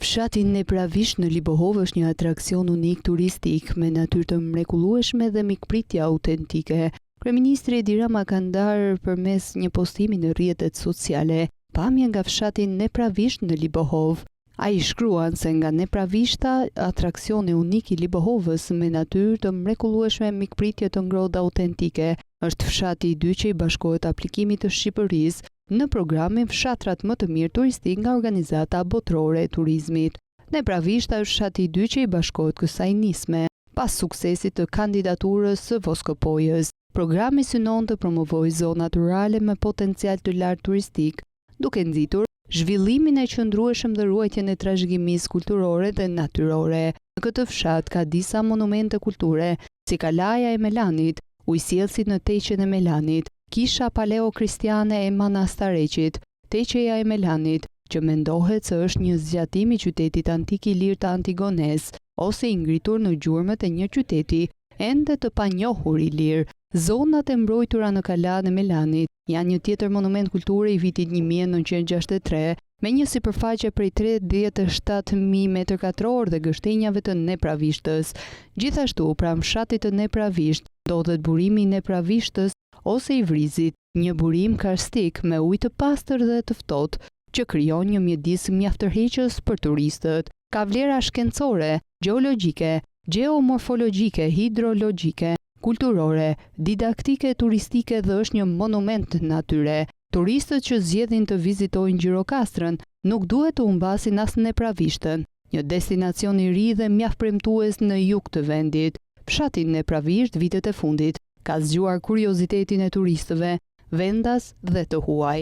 Fshati Nepravisht në Libohov është një atrakcion unik turistik me natyrë të mrekullueshme dhe mikpritje autentike. Kryeministri Edi Rama ka ndarë përmes një postimi në rrjetet sociale pamje nga fshati Nepravisht në Libohov. Ai shkruan se nga Nepravishta, atraksioni unik i Libohovës me natyrë të mrekullueshme mikpritje të ngrohtë autentike, është fshati i dytë që i bashkohet aplikimit të Shqipërisë në programin Fshatrat më të mirë turistik nga Organizata Botërore e Turizmit. Nepravishta është fshati i dytë që i bashkohet kësaj nisme, pas suksesit të kandidaturës së Voskopojës. Programi synon të promovojë zona rurale me potencial të lartë turistik, duke nxitur zhvillimin e qëndrueshëm dhe ruajtjen e trashëgimisë kulturore dhe natyrore. Në këtë fshat ka disa monumente kulture, si Kalaja e Melanit, ujësjellësit në Teqen e Melanit, Kisha Paleo-Kristiane e Manastareqit, Teqeja e Melanit, që mendohet se është një zgjatim i qytetit antik i lirë të Antigones, ose i ngritur në gjurmët e një qyteti ende të panjohur i lirë. Zonat e mbrojtura në Kalan e Melanit janë një tjetër monument kulture i vitit 1963, me një sipërfaqe prej 37.000 m2 dhe gështenjave të Nepravishtës. Gjithashtu, pranë fshatit të Nepravisht, ndodhet burimi i Nepravishtës ose i Vrizit, një burim karstik me ujë të pastër dhe të ftohtë, që krijon një mjedis mjaft tërheqës për turistët. Ka vlera shkencore, gjeologjike, geomorfologjike, hidrologjike, kulturore, didaktike, turistike dhe është një monument natyre. Turistët që zgjedhin të vizitojnë Gjirokastrën nuk duhet të humbasin as Nepravishtën, një destinacion i ri dhe mjaft premtues në jug të vendit. Fshati Nepravisht vitet e fundit ka zgjuar kuriozitetin e turistëve vendas dhe të huaj.